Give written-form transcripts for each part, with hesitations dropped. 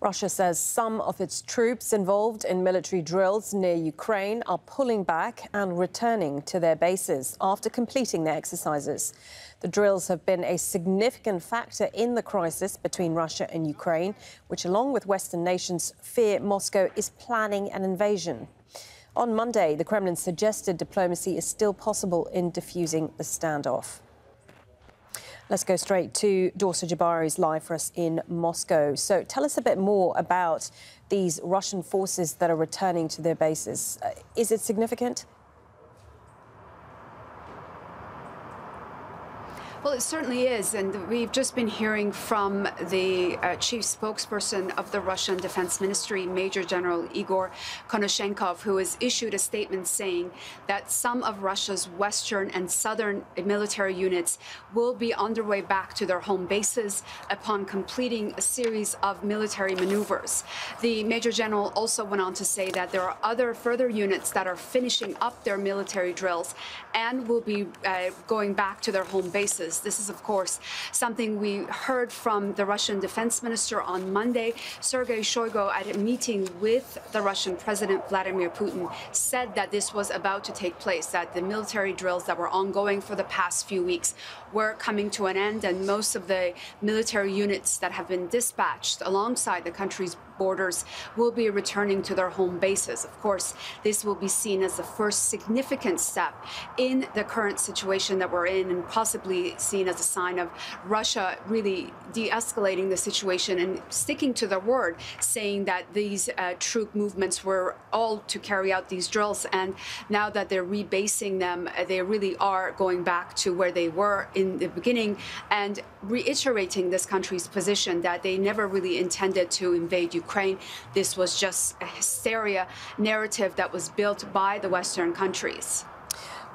Russia says some of its troops involved in military drills near Ukraine are pulling back and returning to their bases after completing their exercises. The drills have been a significant factor in the crisis between Russia and Ukraine, which, along with Western nations, fear Moscow is planning an invasion. On Monday, the Kremlin suggested diplomacy is still possible in defusing the standoff. Let's go straight to Dorsa Jabari, who's live for us in Moscow. So tell us a bit more about these Russian forces that are returning to their bases. Is it significant? Well, it certainly is, and we've just been hearing from the chief spokesperson of the Russian Defense Ministry, Major General Igor Konashenkov, who has issued a statement saying that some of Russia's western and southern military units will be on their way back to their home bases upon completing a series of military maneuvers. The Major General also went on to say that there are other further units that are finishing up their military drills and will be going back to their home bases. This is, of course, something we heard from the Russian defense minister on Monday. Sergei Shoigu, at a meeting with the Russian President Vladimir Putin, said that this was about to take place, that the military drills that were ongoing for the past few weeks were coming to an end, and most of the military units that have been dispatched alongside the country's borders will be returning to their home bases. Of course, this will be seen as the first significant step in the current situation that we're in, and possibly seen as a sign of Russia really de-escalating the situation and sticking to their word, saying that these troop movements were all to carry out these drills, and now that they're rebasing them, they really are going back to where they were in the beginning, and reiterating this country's position that they never really intended to invade Ukraine. This was just a hysteria narrative that was built by the Western countries.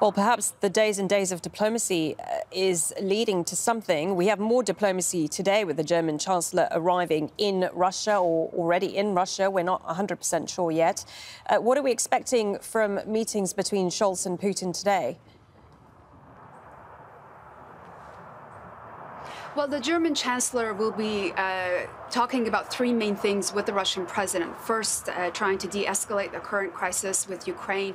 Well, perhaps the days and days of diplomacy is leading to something. We have more diplomacy today with the German Chancellor arriving in Russia, or already in Russia. We're not 100% sure yet. What are we expecting from meetings between Scholz and Putin today? Well, the German Chancellor will be talking about three main things with the Russian president. First, trying to de-escalate the current crisis with Ukraine.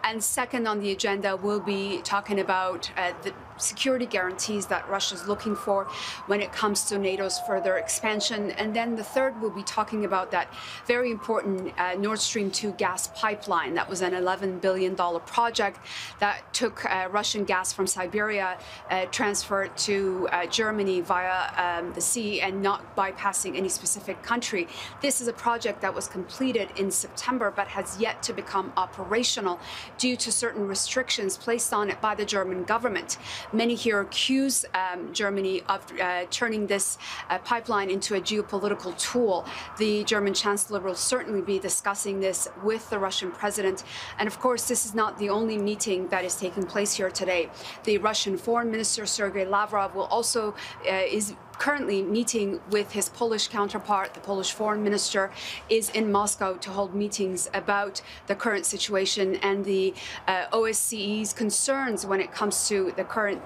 And second on the agenda, we'll be talking about the security guarantees that Russia's looking for when it comes to NATO's further expansion. And then the third, we'll be talking about that very important Nord Stream 2 gas pipeline. That was an $11 billion project that took Russian gas from Siberia, transferred to Germany via the sea and not bypassing any specific country. This is a project that was completed in September but has yet to become operational due to certain restrictions placed on it by the German government. Many here accuse Germany of turning this pipeline into a geopolitical tool. The German Chancellor will certainly be discussing this with the Russian president. And of course, this is not the only meeting that is taking place here today. The Russian Foreign Minister, Sergei Lavrov, will also is currently meeting with his Polish counterpart. The Polish foreign minister is in Moscow to hold meetings about the current situation and the OSCE's concerns when it comes to the current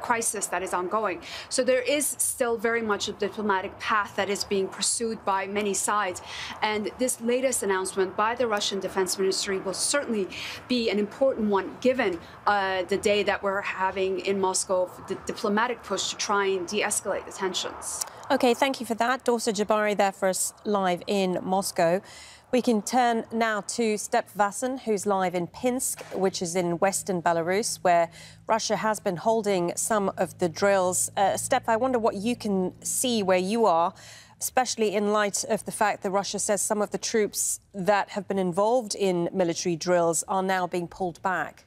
crisis that is ongoing. So there is still very much a diplomatic path that is being pursued by many sides. And this latest announcement by the Russian Defense Ministry will certainly be an important one, given the day that we're having in Moscow, the diplomatic push to try and de-escalate the tension. OK, thank you for that. Dorsa Jabari there for us live in Moscow. We can turn now to Step Vassen, who's live in Pinsk, which is in western Belarus, where Russia has been holding some of the drills. Step, I wonder what you can see where you are, especially in light of the fact that Russia says some of the troops that have been involved in military drills are now being pulled back.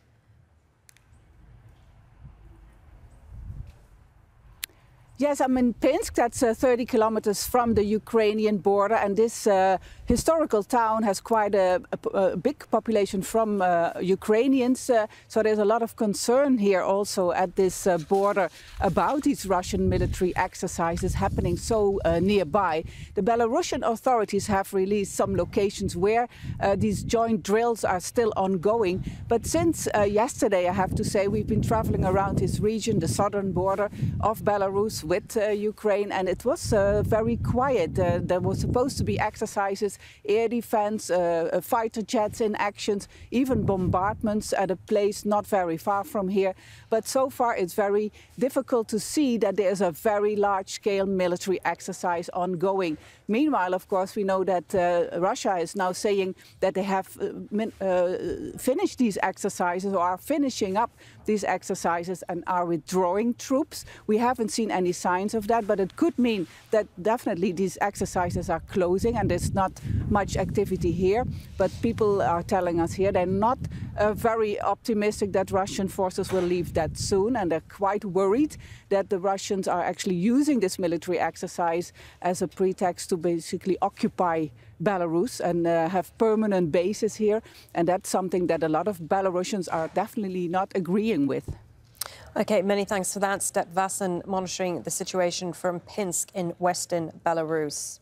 Yes, I'm in Pinsk. That's 30 kilometers from the Ukrainian border. And this historical town has quite a big population from Ukrainians. So there's a lot of concern here also at this border about these Russian military exercises happening so nearby. The Belarusian authorities have released some locations where these joint drills are still ongoing. But since yesterday, I have to say, we've been traveling around this region, the southern border of Belarus, with Ukraine, and it was very quiet. There was supposed to be exercises, air defense, fighter jets in actions, even bombardments at a place not very far from here. But so far it's very difficult to see that there is a very large-scale military exercise ongoing. Meanwhile, of course, we know that Russia is now saying that they have finished these exercises or are finishing up these exercises and are withdrawing troops. We haven't seen any signs of that, but it could mean that definitely these exercises are closing and there's not much activity here. But people are telling us here they're not very optimistic that Russian forces will leave that soon, and they're quite worried that the Russians are actually using this military exercise as a pretext to basically occupy Belarus and have permanent bases here. And that's something that a lot of Belarusians are definitely not agreeing with. OK, many thanks for that. Step Vassen monitoring the situation from Pinsk in western Belarus.